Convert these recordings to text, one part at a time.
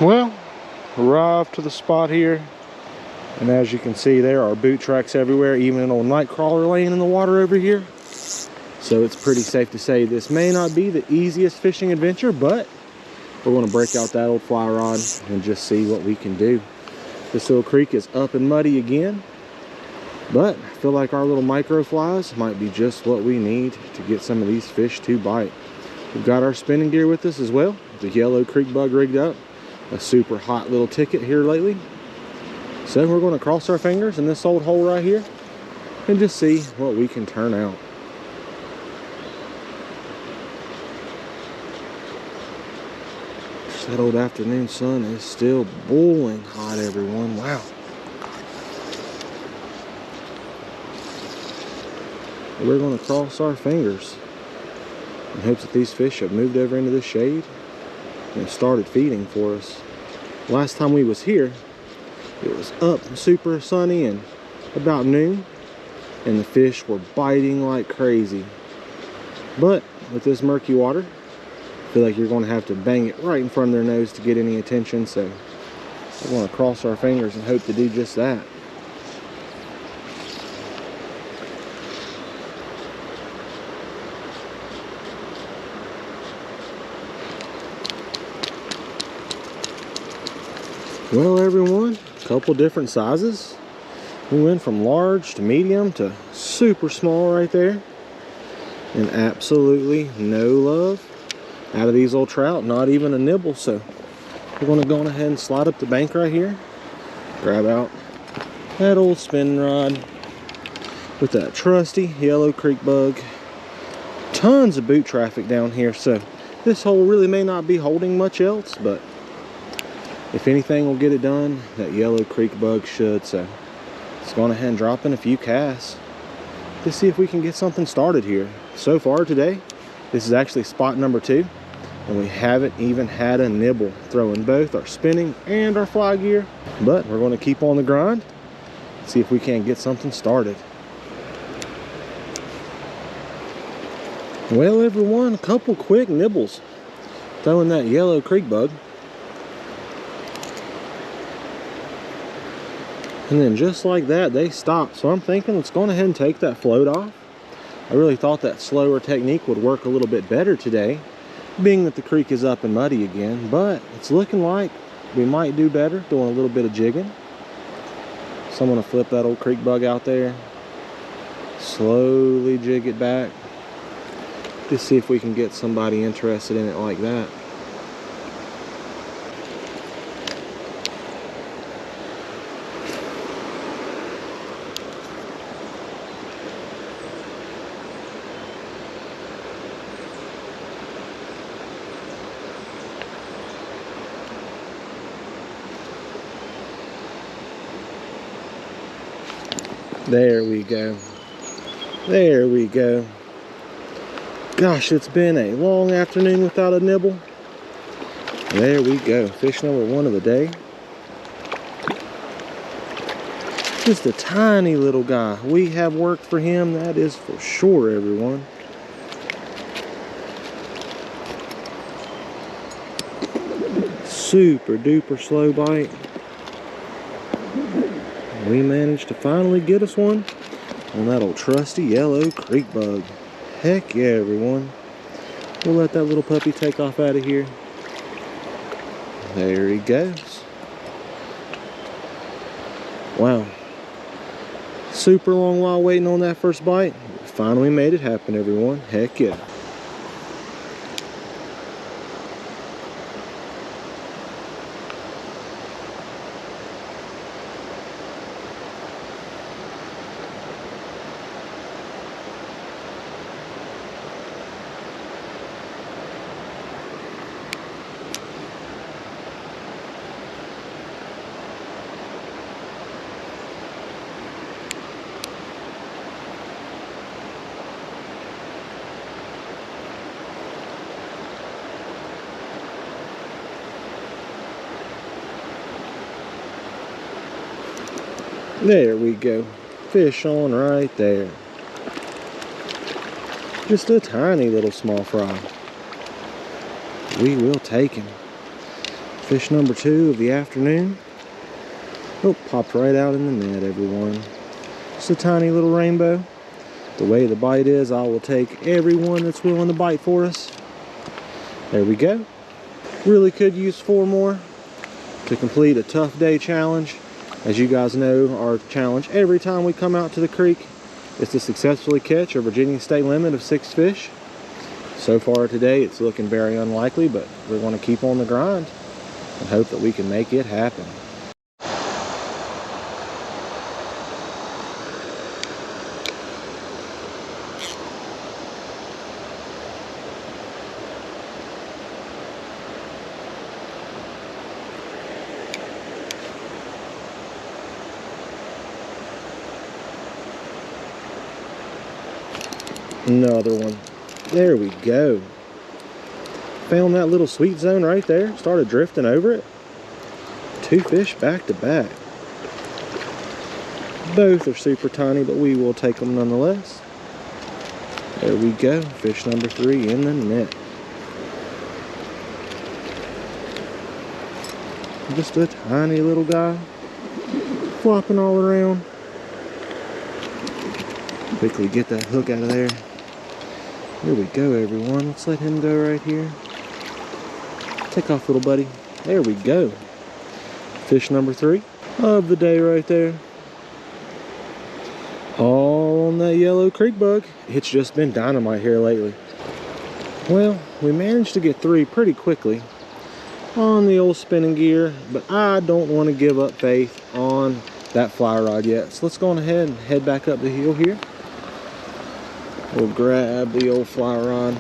Well, arrived to the spot here, and as you can see, there are boot tracks everywhere, even an old night crawler laying in the water over here. So it's pretty safe to say this may not be the easiest fishing adventure, but we're going to break out that old fly rod and just see what we can do. This little creek is up and muddy again, but I feel like our little micro flies might be just what we need to get some of these fish to bite. We've got our spinning gear with us as well. The yellow creek bug rigged up. A super hot little ticket here lately. So we're going to cross our fingers in this old hole right here and just see what we can turn out. That old afternoon sun is still boiling hot, everyone. Wow. We're going to cross our fingers in hopes that these fish have moved over into the shade and started feeding for us. Last time we was here, it was up super sunny and about noon, and the fish were biting like crazy. But with this murky water, I feel like you're going to have to bang it right in front of their nose to get any attention, so we're going to cross our fingers and hope to do just that. Well, everyone, a couple different sizes. We went from large to medium to super small right there, and absolutely no love out of these old trout, not even a nibble. So we're going to go on ahead and slide up the bank right here, grab out that old spin rod with that trusty yellow creek bug. Tons of boot traffic down here, so this hole really may not be holding much else, but if anything will get it done, that yellow creek bug should. So let's go on ahead and drop in a few casts to see if we can get something started here. So far today, this is actually spot number 2, and we haven't even had a nibble, throwing both our spinning and our fly gear. But we're going to keep on the grind, see if we can't get something started. Well, everyone, a couple quick nibbles throwing that yellow creek bug. And then just like that, they stopped. So I'm thinking let's go on ahead and take that float off. I really thought that slower technique would work a little bit better today, being that the creek is up and muddy again, but it's looking like we might do better doing a little bit of jigging. So I'm gonna flip that old creek bug out there, slowly jig it back, just see if we can get somebody interested in it like that. There we go. There we go. Gosh, it's been a long afternoon without a nibble. There we go. Fish number 1 of the day. Just a tiny little guy. We have worked for him, that is for sure, everyone. Super duper slow bite. We managed to finally get us one on that old trusty yellow creek bug. Heck yeah, everyone. We'll let that little puppy take off out of here. There he goes. Wow. Super long while waiting on that first bite. We finally made it happen, everyone. Heck yeah. There we go. Fish on right there. Just a tiny little small fry. We will take him. Fish number 2 of the afternoon. Oh, popped right out in the net, everyone. Just a tiny little rainbow. The way the bite is, I will take everyone that's willing to bite for us. There we go. Really could use 4 more to complete a tough day challenge. As you guys know, our challenge every time we come out to the creek is to successfully catch a Virginia state limit of 6 fish. So far today, it's looking very unlikely, but we're going to keep on the grind and hope that we can make it happen. Another one. There we go. Found that little sweet zone right there. Started drifting over it. 2 fish back to back. Both are super tiny, but we will take them nonetheless. There we go. Fish number 3 in the net. Just a tiny little guy. Flopping all around. Quickly get that hook out of there. Here we go, everyone. Let's let him go right here. Take off, little buddy. There we go. Fish number 3 of the day right there. All on that yellow creek bug. It's just been dynamite here lately. Well, we managed to get 3 pretty quickly on the old spinning gear, but I don't want to give up faith on that fly rod yet. So let's go on ahead and head back up the hill here. We'll grab the old fly rod,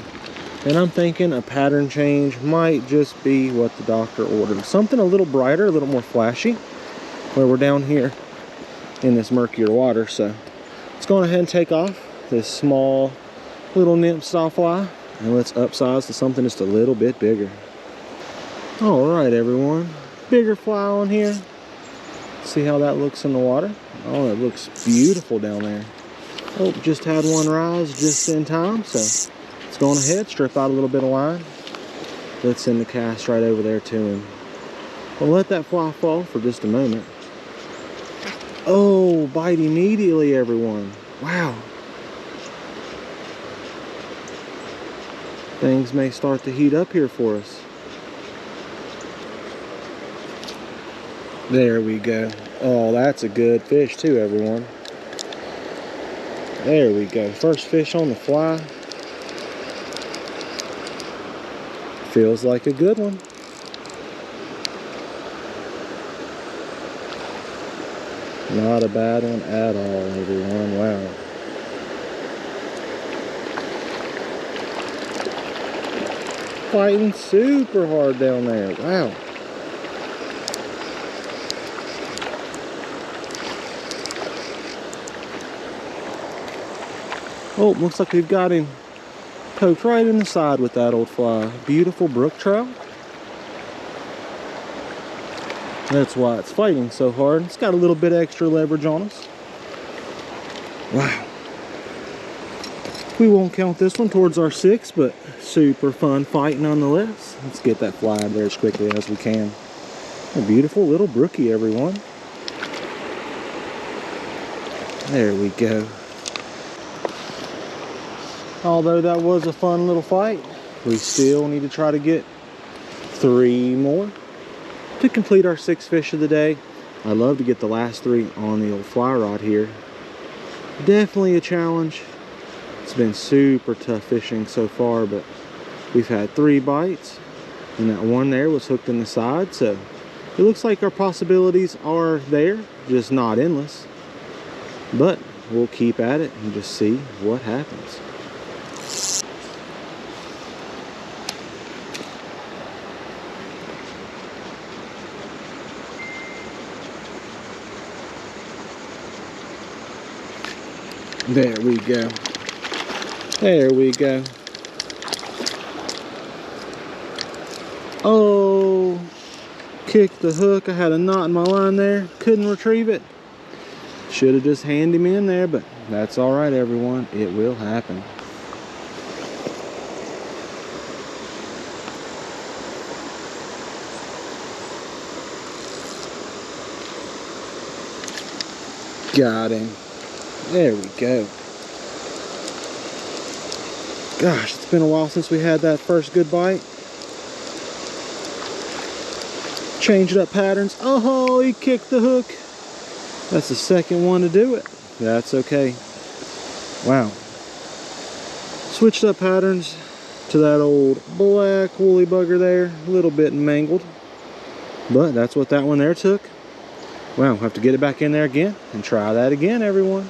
and I'm thinking a pattern change might just be what the doctor ordered. Something a little brighter, a little more flashy, where we're down here in this murkier water. So let's go ahead and take off this small little nymph sawfly, and let's upsize to something just a little bit bigger. All right, everyone, bigger fly on here. See how that looks in the water. Oh, it looks beautiful down there. Oh, just had one rise just in time, so let's go on ahead, strip out a little bit of line. Let's send the cast right over there to him. We'll let that fly fall for just a moment. Oh, bite immediately, everyone. Wow. Things may start to heat up here for us. There we go. Oh, that's a good fish too, everyone. There we go. First fish on the fly. Feels like a good one. Not a bad one at all, everyone. Wow. Fighting super hard down there. Wow. Oh, looks like we've got him poked right in the side with that old fly. Beautiful brook trout. That's why it's fighting so hard. It's got a little bit extra leverage on us. Wow. We won't count this one towards our 6, but super fun fight nonetheless. Let's get that fly out there as quickly as we can. A beautiful little brookie, everyone. There we go. Although that was a fun little fight, we still need to try to get 3 more to complete our 6 fish of the day. I'd love to get the last 3 on the old fly rod here. Definitely a challenge. It's been super tough fishing so far, but we've had 3 bites, and that one there was hooked in the side, so it looks like our possibilities are there, just not endless. But we'll keep at it and just see what happens. There we go. There we go. Oh, kicked the hook. I had a knot in my line there. Couldn't retrieve it. Should have just handed him in there, but that's all right, everyone. It will happen. Got him. There we go. Gosh, it's been a while since we had that first good bite. Changed up patterns. Oh, he kicked the hook. That's the second one to do it. That's okay. Wow. Switched up patterns to that old black woolly bugger there. A little bit mangled. But that's what that one there took. Wow, we'll have to get it back in there again and try that again, everyone.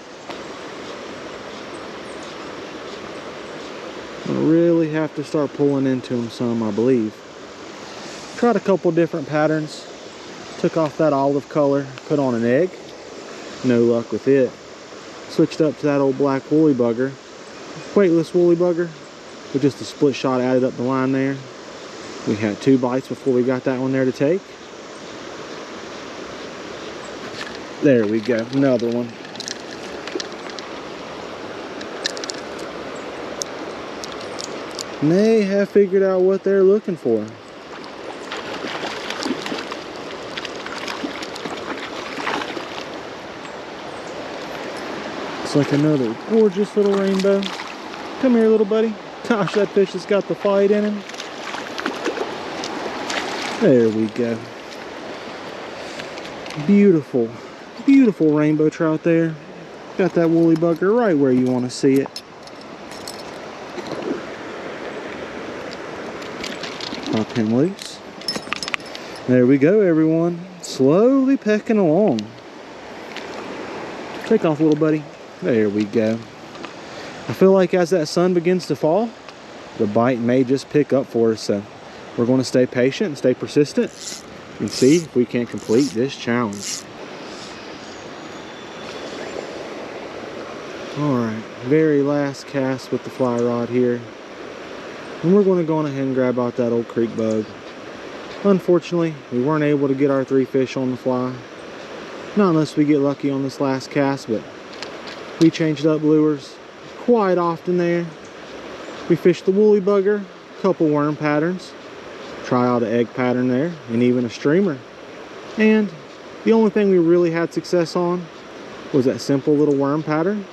I really have to start pulling into them some, I believe. Tried a couple different patterns. Took off that olive color, put on an egg. No luck with it. Switched up to that old black woolly bugger. Weightless woolly bugger with just a split shot added up the line there. We had 2 bites before we got that one there to take. There we go, another one. And they have figured out what they're looking for. It's like another gorgeous little rainbow. Come here, little buddy. Gosh, that fish has got the fight in him. There we go. Beautiful, beautiful rainbow trout there. Got that woolly bugger right where you want to see it. Pop him loose. There we go, everyone. Slowly pecking along. Take off, little buddy. There we go. I feel like as that sun begins to fall, the bite may just pick up for us. So we're going to stay patient and stay persistent and see if we can complete this challenge. Alright, very last cast with the fly rod here. And we're going to go on ahead and grab out that old creek bug. Unfortunately, we weren't able to get our 3 fish on the fly. Not unless we get lucky on this last cast, but we changed up lures quite often there. We fished the woolly bugger, a couple worm patterns, try out an egg pattern there, and even a streamer. And the only thing we really had success on was that simple little worm pattern,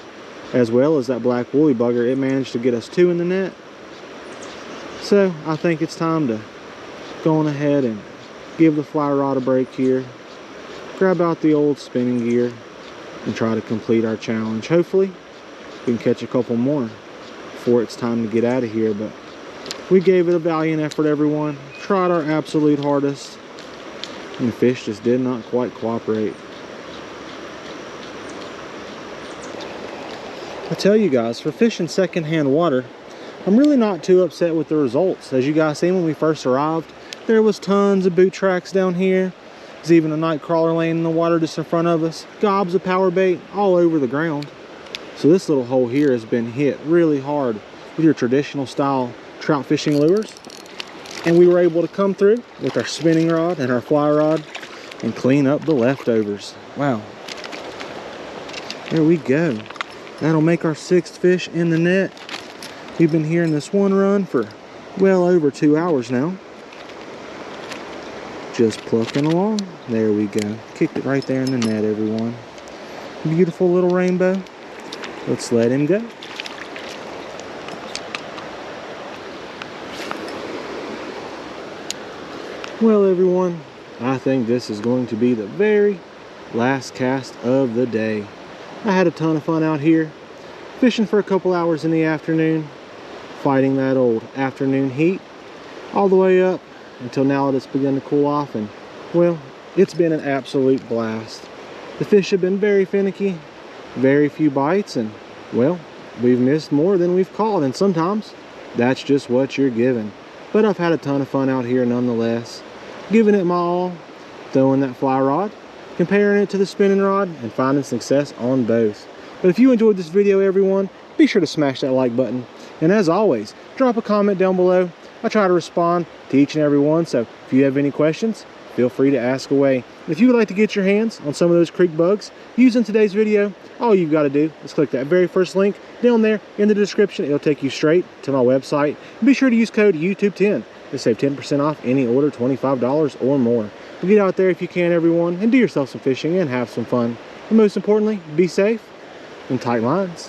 as well as that black woolly bugger. It managed to get us 2 in the net. So I think it's time to go on ahead and give the fly rod a break here, grab out the old spinning gear, and try to complete our challenge. Hopefully we can catch a couple more before it's time to get out of here. But we gave it a valiant effort, everyone. Tried our absolute hardest, and the fish just did not quite cooperate. I tell you guys, for fishing secondhand water, I'm really not too upset with the results. As you guys seen when we first arrived, there was tons of boot tracks down here. There's even a night crawler laying in the water just in front of us. Gobs of power bait all over the ground. So this little hole here has been hit really hard with your traditional style trout fishing lures. And we were able to come through with our spinning rod and our fly rod and clean up the leftovers. Wow. There we go. That'll make our 6th fish in the net. We've been here in this one run for well over 2 hours now. Just plucking along. There we go. Kicked it right there in the net, everyone. Beautiful little rainbow. Let's let him go. Well, everyone, I think this is going to be the very last cast of the day. I had a ton of fun out here, fishing for a couple hours in the afternoon, fighting that old afternoon heat, all the way up until now that it's begun to cool off, and well, it's been an absolute blast. The fish have been very finicky, very few bites, and well, we've missed more than we've caught, and sometimes that's just what you're given. But I've had a ton of fun out here nonetheless, giving it my all, throwing that fly rod, comparing it to the spinning rod, and finding success on both. But if you enjoyed this video, everyone, be sure to smash that like button, and as always, drop a comment down below. I try to respond to each and every one, so if you have any questions, feel free to ask away. If you would like to get your hands on some of those creek bugs using today's video, all you've got to do is click that very first link down there in the description. It'll take you straight to my website. And be sure to use code YouTube10 to save 10% off any order $25 or more. But get out there if you can, everyone, and do yourself some fishing and have some fun. And most importantly, be safe and tight lines.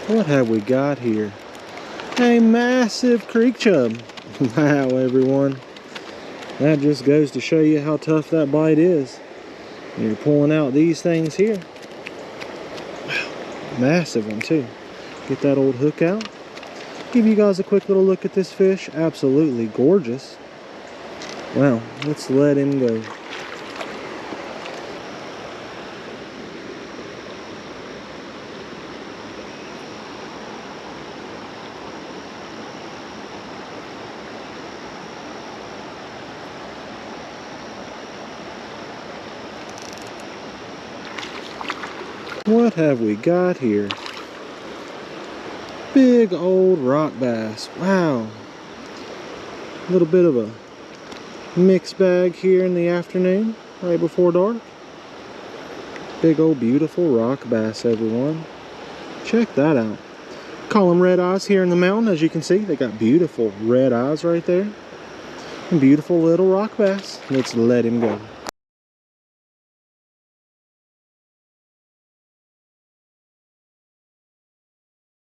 What have we got here? A massive creek chub. Wow, everyone. That just goes to show you how tough that bite is. You're pulling out these things here. Wow, massive one too. Get that old hook out. Give you guys a quick little look at this fish. Absolutely gorgeous. Wow, let's let him go. What have we got here? Big old rock bass. Wow. A little bit of a mixed bag here in the afternoon, right before dark. Big old beautiful rock bass, everyone. Check that out. Call them red eyes here in the mountain. As you can see, they got beautiful red eyes right there. And beautiful little rock bass. Let's let him go.